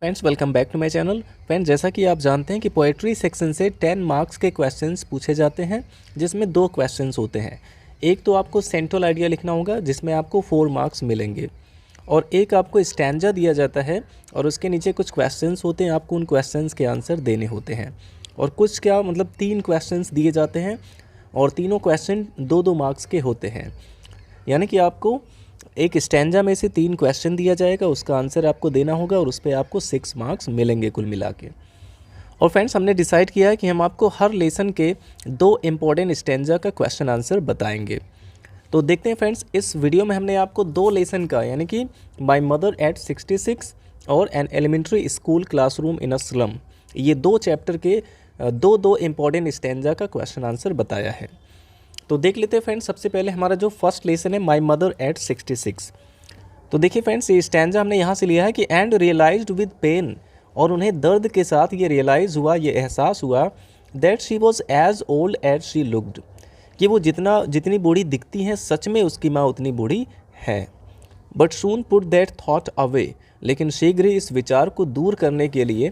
Friends welcome back to my channel. Friends जैसा कि आप जानते हैं कि पोएट्री सेक्शन से 10 मार्क्स के क्वेश्चंस पूछे जाते हैं, जिसमें दो क्वेश्चंस होते हैं। एक तो आपको सेंट्रल आइडिया लिखना होगा जिसमें आपको 4 मार्क्स मिलेंगे, और एक आपको स्टैंजा दिया जाता है और उसके नीचे कुछ क्वेश्चंस होते हैं, आपको उन क्वेश्चंस के आंसर देने होते हैं। और कुछ क्या मतलब 3 क्वेश्चंस दिए जाते हैं और तीनों क्वेश्चन 2-2 मार्क्स के होते हैं। यानी कि आपको एक स्टैंजा में से 3 क्वेश्चन दिया जाएगा, उसका आंसर आपको देना होगा और उस पर आपको 6 मार्क्स मिलेंगे कुल मिला के। और फ्रेंड्स हमने डिसाइड किया है कि हम आपको हर लेसन के 2 इम्पॉर्टेंट स्टैंजा का क्वेश्चन आंसर बताएंगे। तो देखते हैं फ्रेंड्स, इस वीडियो में हमने आपको 2 लेसन का यानी कि माय मदर एट 66 और an elementary school classroom in a slum, ये 2 चैप्टर के 2 इम्पॉर्टेंट स्टैंजा का क्वेश्चन आंसर बताया है। तो देख लेते हैं फ्रेंड्स, सबसे पहले हमारा जो फर्स्ट लेसन है माय मदर एट 66। तो देखिए फ्रेंड्स, ये स्टैंजा हमने यहाँ से लिया है कि एंड रियलाइज्ड विद पेन, और उन्हें दर्द के साथ ये रियलाइज़ हुआ, ये एहसास हुआ that she was as old as she looked, कि वो जितनी बूढ़ी दिखती हैं सच में उसकी माँ उतनी बूढ़ी है। But soon put that thought away, लेकिन शीघ्र ही इस विचार को दूर करने के लिए,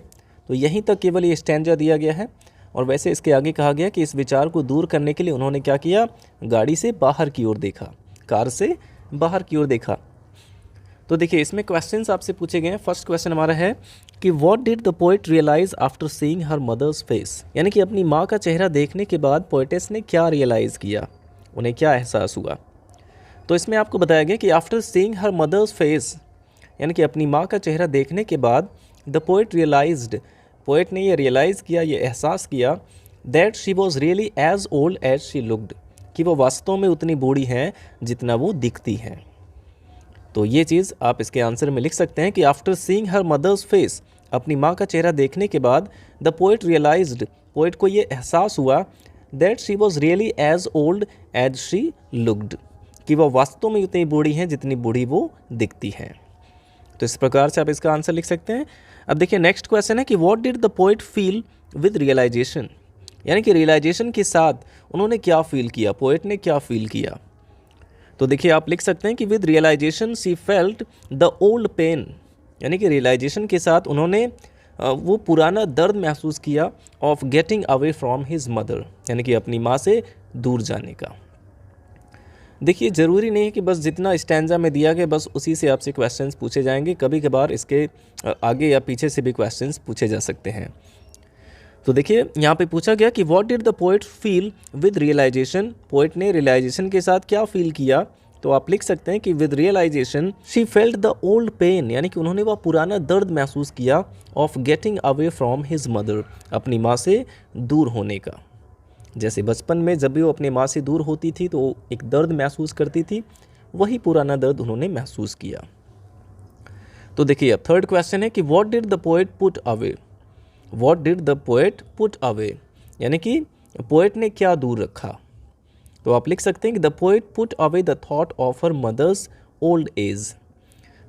तो यहीं तक केवल ये स्टैंजा दिया गया है। और वैसे इसके आगे कहा गया कि इस विचार को दूर करने के लिए उन्होंने क्या किया, गाड़ी से बाहर की ओर देखा, कार से बाहर की ओर देखा। तो देखिए इसमें क्वेश्चंस आपसे पूछे गए हैं। फर्स्ट क्वेश्चन हमारा है कि what did the poet realise after seeing her mother's face, यानी कि अपनी माँ का चेहरा देखने के बाद पोएटेस ने क्या रियलाइज़ किया, उन्हें क्या एहसास हुआ। तो इसमें आपको बताया गया कि after seeing her mother's face, यानी कि अपनी माँ का चेहरा देखने के बाद द पोएट रियलाइज्ड, पोएट ने ये रियलाइज़ किया, ये एहसास किया that she was really as old as she looked, कि वो वास्तव में उतनी बूढ़ी हैं जितना वो दिखती हैं। तो ये चीज़ आप इसके आंसर में लिख सकते हैं कि after seeing her mother's face, अपनी माँ का चेहरा देखने के बाद द पोएट रियलाइज्ड, पोएट को ये एहसास हुआ that she was really as old as she looked, कि वह वास्तव में उतनी बूढ़ी हैं जितनी बूढ़ी वो दिखती हैं। तो इस प्रकार से आप इसका आंसर लिख सकते हैं। अब देखिए नेक्स्ट क्वेश्चन है कि what did the poet feel with realization, यानी कि रियलाइजेशन के साथ उन्होंने क्या फील किया, पोएट ने क्या फील किया। तो देखिए आप लिख सकते हैं कि with realization she felt the old pain, यानी कि रियलाइजेशन के साथ उन्होंने वो पुराना दर्द महसूस किया of getting away from his mother, यानी कि अपनी माँ से दूर जाने का। देखिए ज़रूरी नहीं है कि बस जितना स्टैंजा में दिया गया बस उसी से आपसे क्वेश्चंस पूछे जाएंगे, कभी कभार इसके आगे या पीछे से भी क्वेश्चंस पूछे जा सकते हैं। तो देखिए यहाँ पे पूछा गया कि what did the poet feel with realization, poet ने रियलाइजेशन के साथ क्या फील किया। तो आप लिख सकते हैं कि with realization she felt the old pain, यानी कि उन्होंने वह पुराना दर्द महसूस किया of getting away from his mother, अपनी माँ से दूर होने का। जैसे बचपन में जब भी वो अपनी माँ से दूर होती थी तो एक दर्द महसूस करती थी, वही पुराना दर्द उन्होंने महसूस किया। तो देखिए अब थर्ड क्वेश्चन है कि what did the poet put away, what did the poet put away, यानी कि पोएट ने क्या दूर रखा। तो आप लिख सकते हैं कि the poet put away the thought of her mother's old age,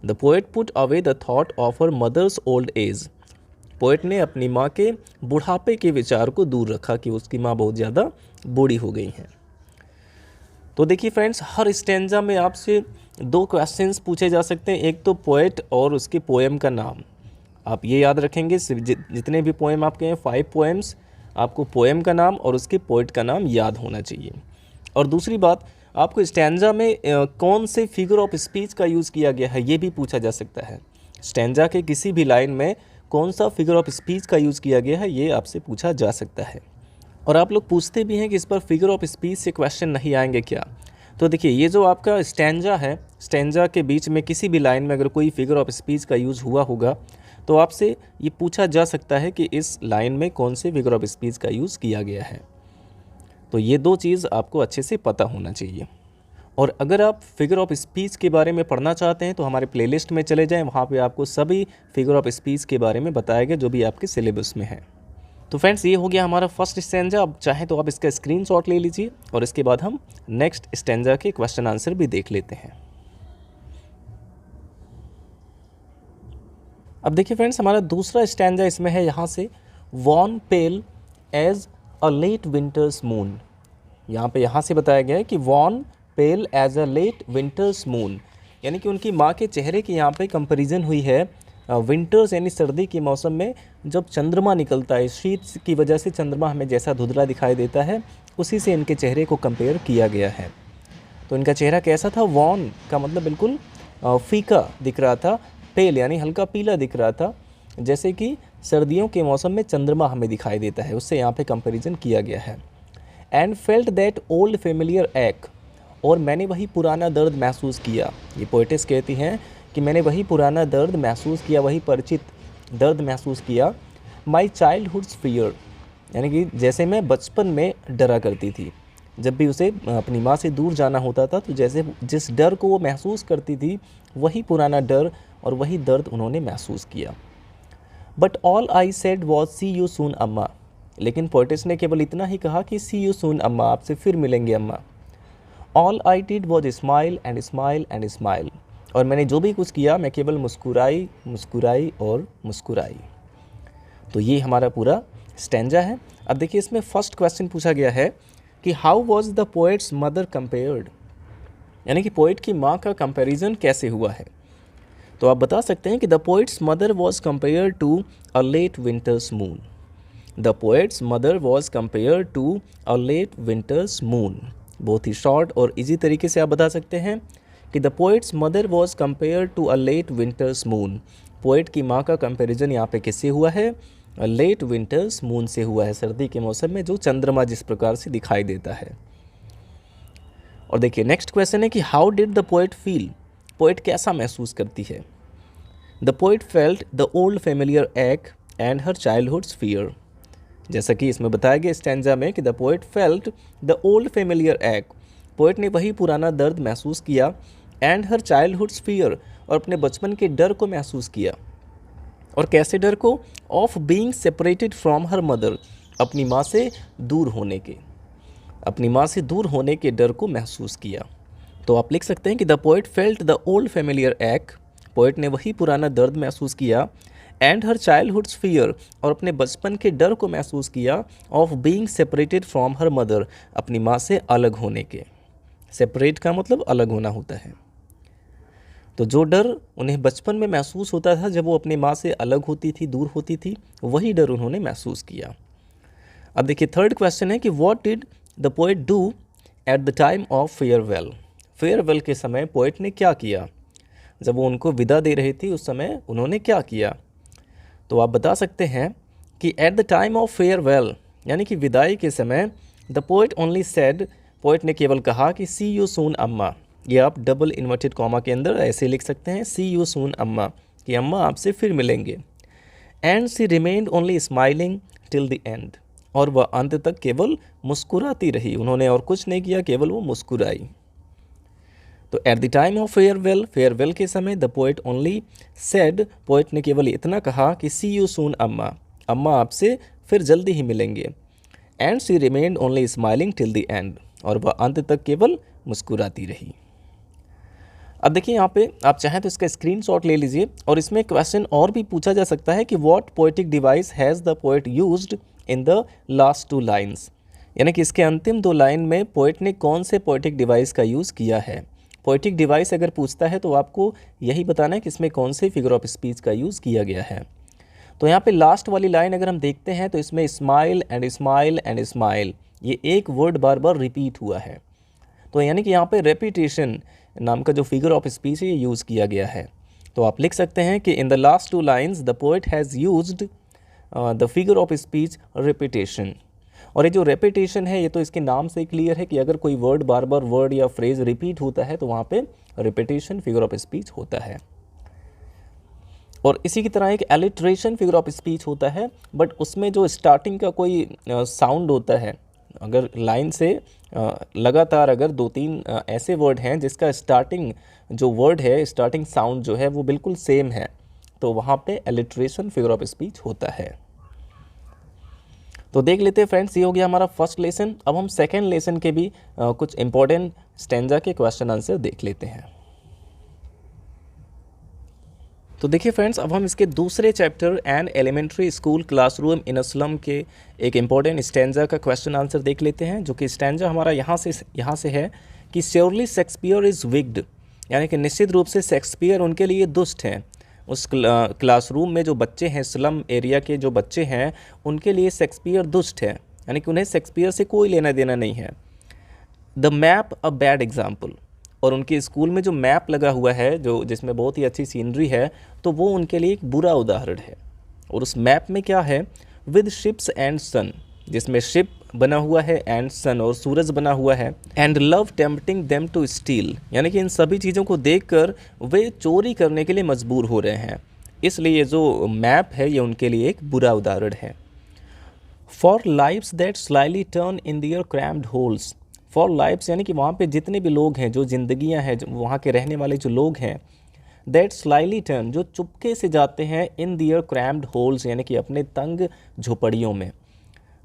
the poet put away the thought of her mother's old age, poet ने अपनी माँ के बुढ़ापे के विचार को दूर रखा कि उसकी माँ बहुत ज़्यादा बूढ़ी हो गई हैं। तो देखिए फ्रेंड्स, हर स्टैंजा में आपसे 2 क्वेश्चंस पूछे जा सकते हैं, एक तो पोएट और उसके पोएम का नाम। आप ये याद रखेंगे जितने भी पोएम आपके हैं 5 पोएम्स, आपको पोएम का नाम और उसके पोएट का नाम याद होना चाहिए। और दूसरी बात, आपको स्टैंजा में कौन से फिगर ऑफ स्पीच का यूज़ किया गया है ये भी पूछा जा सकता है। स्टैंजा के किसी भी लाइन में कौन सा फिगर ऑफ स्पीच का यूज़ किया गया है ये आपसे पूछा जा सकता है। और आप लोग पूछते भी हैं कि इस पर फिगर ऑफ स्पीच से क्वेश्चन नहीं आएंगे क्या। तो देखिए ये जो आपका स्टैंजा है, स्टैंजा के बीच में किसी भी लाइन में अगर कोई फिगर ऑफ स्पीच का यूज़ हुआ होगा तो आपसे ये पूछा जा सकता है कि इस लाइन में कौन से फिगर ऑफ स्पीच का यूज़ किया गया है। तो ये 2 चीज़ आपको अच्छे से पता होना चाहिए। और अगर आप फिगर ऑफ स्पीच के बारे में पढ़ना चाहते हैं तो हमारे प्लेलिस्ट में चले जाएं, वहाँ पे आपको सभी फिगर ऑफ स्पीच के बारे में बताया गया जो भी आपके सिलेबस में है। तो फ्रेंड्स ये हो गया हमारा फर्स्ट स्टैंजा। अब चाहें तो आप इसका स्क्रीनशॉट ले लीजिए और इसके बाद हम नेक्स्ट स्टैंजा के क्वेश्चन आंसर भी देख लेते हैं। अब देखिए फ्रेंड्स, हमारा दूसरा स्टैंजा इसमें है यहाँ से, wan pale as a late winter's moon. यहाँ से बताया गया है कि wan pale as a late winter's moon, यानी कि उनकी माँ के चेहरे की यहाँ पे कंपैरिजन हुई है विंटर्स यानी सर्दी के मौसम में जब चंद्रमा निकलता है, शीत की वजह से चंद्रमा हमें जैसा धुंधला दिखाई देता है, उसी से इनके चेहरे को कंपेयर किया गया है। तो इनका चेहरा कैसा था? वॉन का मतलब बिल्कुल फीका दिख रहा था, पेल यानी हल्का पीला दिख रहा था, जैसे कि सर्दियों के मौसम में चंद्रमा हमें दिखाई देता है, उससे यहाँ पे कंपैरिजन किया गया है। And felt that old familiar एक, और मैंने वही पुराना दर्द महसूस किया। ये पोएटिस कहती हैं कि मैंने वही पुराना दर्द महसूस किया, वही परिचित दर्द महसूस किया। माई चाइल्डहुड्स फियर, यानी कि जैसे मैं बचपन में डरा करती थी, जब भी उसे अपनी माँ से दूर जाना होता था, तो जैसे जिस डर को वो महसूस करती थी, वही पुराना डर और वही दर्द उन्होंने महसूस किया। But all I said was see you soon Amma, लेकिन पोएटिस ने केवल इतना ही कहा कि सी यू सून अम्मा, आपसे फिर मिलेंगे अम्मा। All I did was smile and smile and smile, और मैंने जो भी कुछ किया मैं केवल मुस्कुराई, मुस्कुराई और मुस्कुराई। तो ये हमारा पूरा स्टैंजा है। अब देखिए इसमें फर्स्ट क्वेश्चन पूछा गया है कि how was the poet's mother compared, यानी कि पोएट की माँ का कंपैरिजन कैसे हुआ है। तो आप बता सकते हैं कि the poet's mother was compared to a late winter's moon. The poet's mother was compared to a late winter's moon. बहुत ही शॉर्ट और इजी तरीके से आप बता सकते हैं कि the poet's mother was compared to a late winter's moon. Poet की माँ का कंपैरिजन यहाँ पे किससे हुआ है? लेट विंटर्स मून से हुआ है, सर्दी के मौसम में जो चंद्रमा जिस प्रकार से दिखाई देता है। और देखिए नेक्स्ट क्वेश्चन है कि how did the poet feel, poet कैसा महसूस करती है। The poet felt the old familiar एक एंड हर चाइल्डहुड्स फियर। जैसा कि इसमें बताया गया स्टैंजा में कि the poet felt the old familiar एक, पोएट ने वही पुराना दर्द महसूस किया, एंड हर चाइल्डहुड्स फियर, और अपने बचपन के डर को महसूस किया। और कैसे डर को? Of being separated from her mother, अपनी माँ से दूर होने के, अपनी माँ से दूर होने के डर को महसूस किया। तो आप लिख सकते हैं कि the poet felt the old familiar एक, पोएट ने वही पुराना दर्द महसूस किया, एंड हर चाइल्डहुड्स फियर, और अपने बचपन के डर को महसूस किया, of being separated from her mother, अपनी माँ से अलग होने के। सेपरेट का मतलब अलग होना होता है। तो जो डर उन्हें बचपन में महसूस होता था जब वो अपनी माँ से अलग होती थी, दूर होती थी, वही डर उन्होंने महसूस किया। अब देखिए थर्ड क्वेश्चन है कि what did the poet do at the time of farewell. Farewell के समय पोएट ने क्या किया? जब वो उनको विदा दे रही थी उस समय उन्होंने क्या किया? तो आप बता सकते हैं कि at the time of farewell, यानी कि विदाई के समय, the poet only said, poet ने केवल कहा कि सी यू सून अम्मा। ये आप डबल इन्वर्टेड कॉमा के अंदर ऐसे लिख सकते हैं, सी यू सून अम्मा, कि अम्मा आपसे फिर मिलेंगे। And she remained only smiling till the end, और वह अंत तक केवल मुस्कुराती रही, उन्होंने और कुछ नहीं किया, केवल वो मुस्कुराई। तो at the time of farewell, farewell के समय, the poet only said, poet ने केवल इतना कहा कि सी यू सून अम्मा, अम्मा आपसे फिर जल्दी ही मिलेंगे। And she remained only smiling till the end, और वह अंत तक केवल मुस्कुराती रही। अब देखिए यहाँ पे आप चाहें तो इसका स्क्रीनशॉट ले लीजिए, और इसमें क्वेश्चन और भी पूछा जा सकता है कि what poetic device has the poet used in the last two lines, यानी कि इसके अंतिम दो लाइन में पोएट ने कौन से पोएटिक डिवाइस का यूज़ किया है। पोएटिक डिवाइस अगर पूछता है तो आपको यही बताना है कि इसमें कौन से फिगर ऑफ स्पीच का यूज़ किया गया है। तो यहाँ पे लास्ट वाली लाइन अगर हम देखते हैं तो इसमें smile and smile and smile, ये एक वर्ड बार बार रिपीट हुआ है। तो यानी कि यहाँ पे रेपिटेशन नाम का जो फिगर ऑफ स्पीच है ये यूज़ किया गया है। तो आप लिख सकते हैं कि in the last two lines the poet has used the figure of speech repetition. और ये जो रेपिटेशन है ये तो इसके नाम से क्लियर है कि अगर कोई वर्ड बार बार वर्ड या फ्रेज रिपीट होता है तो वहाँ पे रेपिटेशन फिगर ऑफ स्पीच होता है। और इसी की तरह एक एलिट्रेशन फिगर ऑफ स्पीच होता है, बट उसमें जो स्टार्टिंग का कोई साउंड होता है, अगर लाइन से लगातार अगर दो तीन ऐसे वर्ड हैं जिसका स्टार्टिंग जो वर्ड है, स्टार्टिंग साउंड जो है वो बिल्कुल सेम है, तो वहाँ पे एलिट्रेशन फिगर ऑफ स्पीच होता है। तो देख लेते हैं फ्रेंड्स, ये हो गया हमारा फर्स्ट लेसन। अब हम सेकेंड लेसन के भी कुछ इंपॉर्टेंट स्टैंजा के क्वेश्चन आंसर देख लेते हैं। तो देखिए फ्रेंड्स, अब हम इसके दूसरे chapter and elementary school classroom in a slum के एक इम्पॉर्टेंट स्टैंजा का क्वेश्चन आंसर देख लेते हैं, जो कि स्टैंजा हमारा यहाँ से है कि श्योरली शेक्सपियर इज़ विग्ड, यानी कि निश्चित रूप से शेक्सपियर उनके लिए दुष्ट हैं, उस क्लासरूम में जो बच्चे हैं, स्लम एरिया के जो बच्चे हैं, उनके लिए शेक्सपियर दुष्ट है, यानी कि उन्हें शेक्सपियर से कोई लेना देना नहीं है। The map a bad example, और उनके स्कूल में जो मैप लगा हुआ है, जो जिसमें बहुत ही अच्छी सीनरी है, तो वो उनके लिए एक बुरा उदाहरण है। और उस मैप में क्या है, विद शिप्स एंड सन, जिसमें शिप बना हुआ है एंड सन, और सूरज बना हुआ है, and love tempting them to steal, यानी कि इन सभी चीज़ों को देखकर वे चोरी करने के लिए मजबूर हो रहे हैं। इसलिए ये जो मैप है ये उनके लिए एक बुरा उदाहरण है। For lives that slyly turn in their cramped holes, for lives यानी कि वहाँ पे जितने भी लोग हैं, जो जिंदगियाँ हैं, वहाँ के रहने वाले जो लोग हैं, दैट स्लाइली टर्न, जो चुपके से जाते हैं, इन दियर क्रैम्ड होल्स, यानी कि अपने तंग झोपड़ियों में,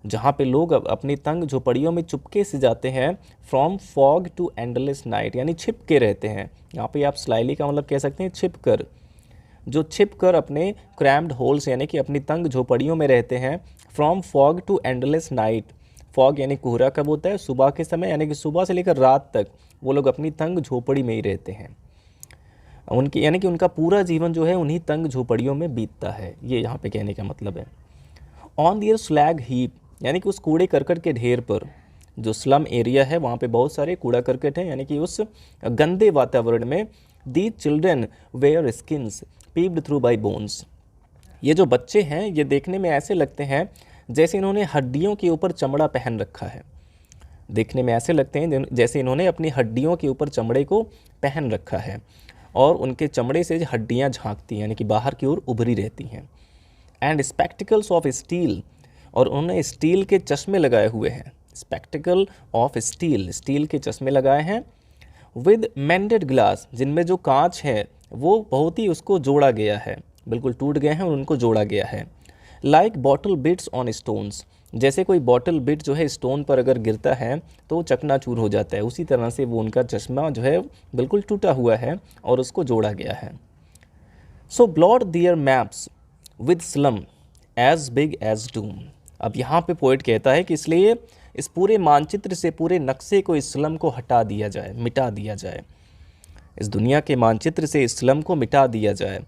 जहाँ पे लोग अपनी तंग झोपड़ियों में चुपके से जाते हैं, from fog to endless night, यानी छिप के रहते हैं। यहाँ पे आप स्लाइली का मतलब कह सकते हैं छिप कर, जो छिप कर अपने क्रैम्ड होल्स यानी कि अपनी तंग झोपड़ियों में रहते हैं, from fog to endless night, fog यानी कोहरा कब होता है, सुबह के समय, यानी कि सुबह से लेकर रात तक वो लोग अपनी तंग झोपड़ी में ही रहते हैं। उनकी यानी कि उनका पूरा जीवन जो है उन्हीं तंग झोपड़ियों में बीतता है, ये यहाँ पे कहने का मतलब है। ऑन दियर स्लैग हीप, यानी कि उस कूड़े करकट के ढेर पर, जो स्लम एरिया है वहाँ पे बहुत सारे कूड़ा करकट हैं, यानी कि उस गंदे वातावरण में, the children wear skins peeped through by bones, ये जो बच्चे हैं ये देखने में ऐसे लगते हैं जैसे इन्होंने हड्डियों के ऊपर चमड़ा पहन रखा है, देखने में ऐसे लगते हैं जैसे इन्होंने अपनी हड्डियों के ऊपर चमड़े को पहन रखा है, और उनके चमड़े से हड्डियाँ झांकती हैं, यानी कि बाहर की ओर उभरी रहती हैं। एंड स्पेक्टिकल्स ऑफ स्टील, और उन्होंने स्टील के चश्मे लगाए हुए हैं, स्पेक्टिकल ऑफ स्टील, स्टील के चश्मे लगाए हैं। विद मेंडेड ग्लास, जिनमें जो कांच है वो बहुत ही उसको जोड़ा गया है, बिल्कुल टूट गए हैं और उनको जोड़ा गया है। Like bottle beads on stones, जैसे कोई बॉटल बिट जो है स्टोन पर अगर गिरता है तो वो चकनाचूर हो जाता है, उसी तरह से वो उनका चश्मा जो है बिल्कुल टूटा हुआ है और उसको जोड़ा गया है। So blot their maps with slum as big as doom, अब यहाँ पे पोइट कहता है कि इसलिए इस पूरे मानचित्र से, पूरे नक्शे को, इस स्लम को हटा दिया जाए, मिटा दिया जाए, इस दुनिया के मानचित्र से इस स्लम को मिटा दिया जाए।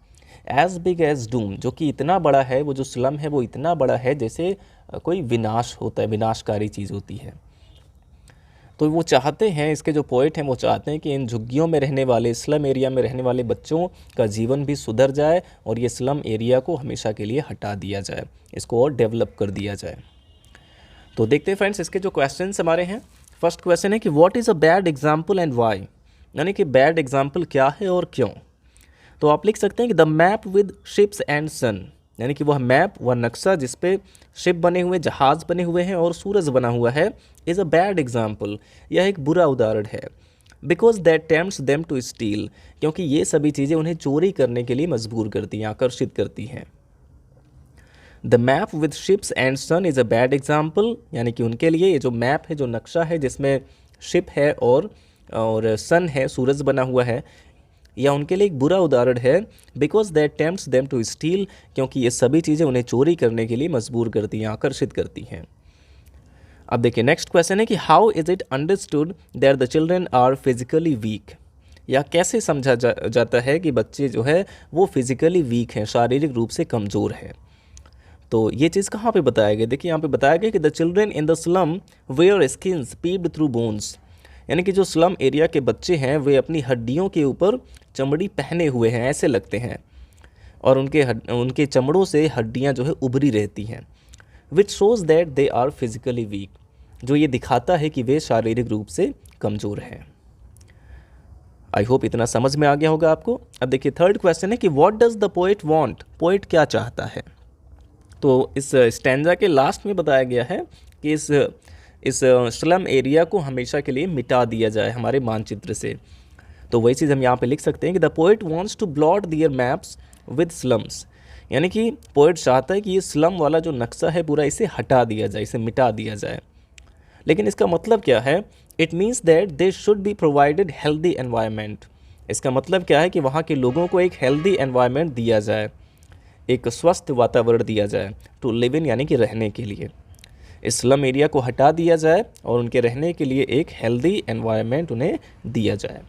एज बिग एज डूम, जो कि इतना बड़ा है, वो जो स्लम है वो इतना बड़ा है जैसे कोई विनाश होता है, विनाशकारी चीज़ होती है। तो वो चाहते हैं, इसके जो पोइट हैं वो चाहते हैं कि इन झुग्गियों में रहने वाले, स्लम एरिया में रहने वाले बच्चों का जीवन भी सुधर जाए और ये स्लम एरिया को हमेशा के लिए हटा दिया जाए, इसको और डेवलप कर दिया जाए। तो देखते हैं फ्रेंड्स इसके जो क्वेश्चंस हमारे हैं। फर्स्ट क्वेश्चन है कि what is a bad example and why, यानी कि बैड एग्जाम्पल क्या है और क्यों। तो आप लिख सकते हैं कि the map with ships and sun, यानी कि वह मैप, वह नक्शा जिस पे शिप बने हुए, जहाज़ बने हुए हैं और सूरज बना हुआ है, इज़ अ बैड एग्जाम्पल, यह एक बुरा उदाहरण है। Because that tempts them to steal, क्योंकि ये सभी चीज़ें उन्हें चोरी करने के लिए मजबूर करती हैं, आकर्षित करती हैं। The map with ships and sun is a bad example, यानी कि उनके लिए ये जो मैप है, जो नक्शा है जिसमें शिप है और सन है, सूरज बना हुआ है, या उनके लिए एक बुरा उदाहरण है। Because that tempts them to steal, क्योंकि ये सभी चीज़ें उन्हें चोरी करने के लिए मजबूर करती हैं, आकर्षित करती हैं। अब देखिए नेक्स्ट क्वेश्चन है कि how is it understood that the children are physically weak, या कैसे समझा जाता है कि बच्चे जो है वो फिजिकली वीक हैं, शारीरिक रूप से कमज़ोर हैं। तो ये चीज़ कहाँ पे बताया गया, देखिए यहाँ पे बताया गया कि the children in the slum wear skins peeped through bones, यानी कि जो स्लम एरिया के बच्चे हैं वे अपनी हड्डियों के ऊपर चमड़ी पहने हुए हैं, ऐसे लगते हैं, और उनके चमड़ों से हड्डियां जो है उभरी रहती हैं। Which shows that they are physically weak, जो ये दिखाता है कि वे शारीरिक रूप से कमज़ोर हैं। आई होप इतना समझ में आ गया होगा आपको। अब देखिए थर्ड क्वेश्चन है कि what does the poet want, poet क्या चाहता है। तो इस स्टैंजा के लास्ट में बताया गया है कि इस स्लम एरिया को हमेशा के लिए मिटा दिया जाए हमारे मानचित्र से। तो वही चीज़ हम यहाँ पे लिख सकते हैं कि the poet wants to blot their maps with slums, यानी कि पोएट चाहता है कि ये स्लम वाला जो नक्शा है पूरा, इसे हटा दिया जाए, इसे मिटा दिया जाए। लेकिन इसका मतलब क्या है, it means that they should be provided healthy environment, इसका मतलब क्या है कि वहाँ के लोगों को एक हेल्दी एनवायरनमेंट दिया जाए, एक स्वस्थ वातावरण दिया जाए, टू लिव इन यानी कि रहने के लिए। इस स्लम एरिया को हटा दिया जाए और उनके रहने के लिए एक हेल्दी एनवायरनमेंट उन्हें दिया जाए।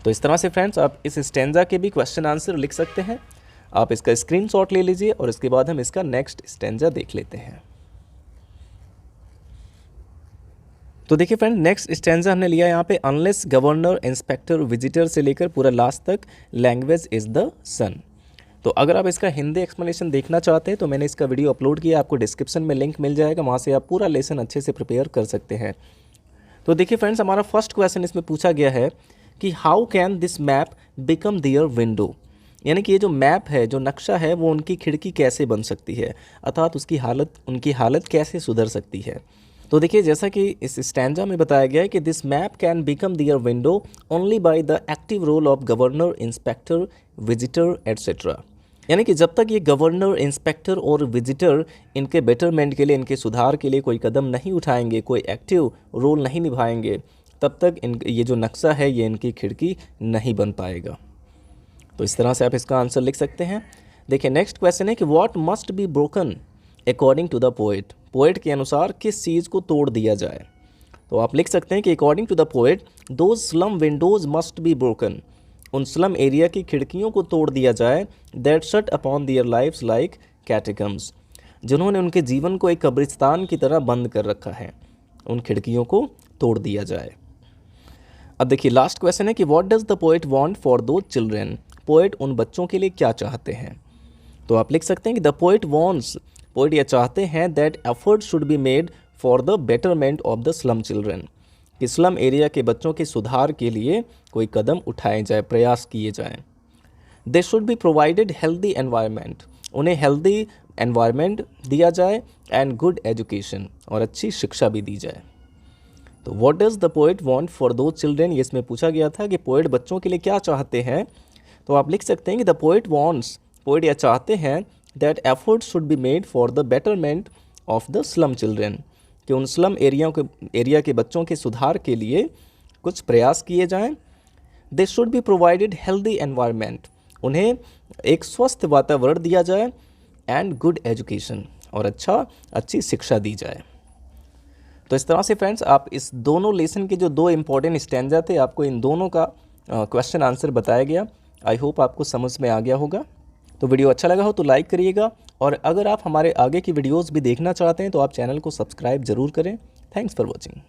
तो इस तरह से फ्रेंड्स आप इस स्टैंजा के भी क्वेश्चन आंसर लिख सकते हैं। आप इसका स्क्रीनशॉट ले लीजिए और इसके बाद हम इसका नेक्स्ट स्टैंजा देख लेते हैं। तो देखिए फ्रेंड, नेक्स्ट स्टैंजा हमने लिया यहाँ पे, अनलेस गवर्नर इंस्पेक्टर विजिटर से लेकर पूरा लास्ट तक लैंग्वेज इज़ द सन। तो अगर आप इसका हिंदी एक्सप्लेनेशन देखना चाहते हैं तो मैंने इसका वीडियो अपलोड किया, आपको डिस्क्रिप्शन में लिंक मिल जाएगा, वहाँ से आप पूरा लेसन अच्छे से प्रिपेयर कर सकते हैं। तो देखिए फ्रेंड्स, हमारा फर्स्ट क्वेश्चन इसमें पूछा गया है कि how can this map become their window, यानी कि ये जो मैप है, जो नक्शा है, वो उनकी खिड़की कैसे बन सकती है, अर्थात उनकी हालत कैसे सुधर सकती है। तो देखिए, जैसा कि इस स्टैंजा में बताया गया है कि this map can become their window only by the active role of governor, inspector, visitor etcetera. यानी कि जब तक ये गवर्नर, इंस्पेक्टर और विजिटर इनके बेटरमेंट के लिए, इनके सुधार के लिए कोई कदम नहीं उठाएंगे, कोई एक्टिव रोल नहीं निभाएंगे, तब तक ये जो नक्शा है ये इनकी खिड़की नहीं बन पाएगा। तो इस तरह से आप इसका आंसर लिख सकते हैं। देखिए, नेक्स्ट क्वेश्चन है कि what must be broken according to the poet, poet के अनुसार किस चीज़ को तोड़ दिया जाए। तो आप लिख सकते हैं कि according to the poet those slum windows must be broken, उन स्लम एरिया की खिड़कियों को तोड़ दिया जाए, that shut upon their lives like catacombs, जिन्होंने उनके जीवन को एक कब्रिस्तान की तरह बंद कर रखा है, उन खिड़कियों को तोड़ दिया जाए। अब देखिए, लास्ट क्वेश्चन है कि what does the poet want for दो चिल्ड्रेन, पोएट उन बच्चों के लिए क्या चाहते हैं। तो आप लिख सकते हैं कि द पोएट वांट्स, पोएट ये चाहते हैं that effort should be made for the betterment of the slum children, कि स्लम एरिया के बच्चों के सुधार के लिए कोई कदम उठाए जाए, प्रयास किए जाएं। They should be provided healthy environment, उन्हें हेल्दी एनवायरनमेंट दिया जाए, एंड गुड एजुकेशन, और अच्छी शिक्षा भी दी जाए। तो what does the poet want for दो चिल्ड्रेन, ये इसमें पूछा गया था कि पोएट बच्चों के लिए क्या चाहते हैं। तो आप लिख सकते हैं कि द पोएट वांट्स, पोएट यह चाहते हैं that effort should be made for the betterment of the slum children, कि उन स्लम एरिया के बच्चों के सुधार के लिए कुछ प्रयास किए जाएं। They should be provided healthy environment, उन्हें एक स्वस्थ वातावरण दिया जाए, एंड गुड एजुकेशन, और अच्छी शिक्षा दी जाए। तो इस तरह से फ्रेंड्स, आप इस दोनों लेसन के जो दो इम्पॉर्टेंट स्टैंजा थे, आपको इन दोनों का क्वेश्चन आंसर बताया गया। आई होप आपको समझ में आ गया होगा। तो वीडियो अच्छा लगा हो तो लाइक करिएगा, और अगर आप हमारे आगे की वीडियोस भी देखना चाहते हैं तो आप चैनल को सब्सक्राइब ज़रूर करें। Thanks for watching.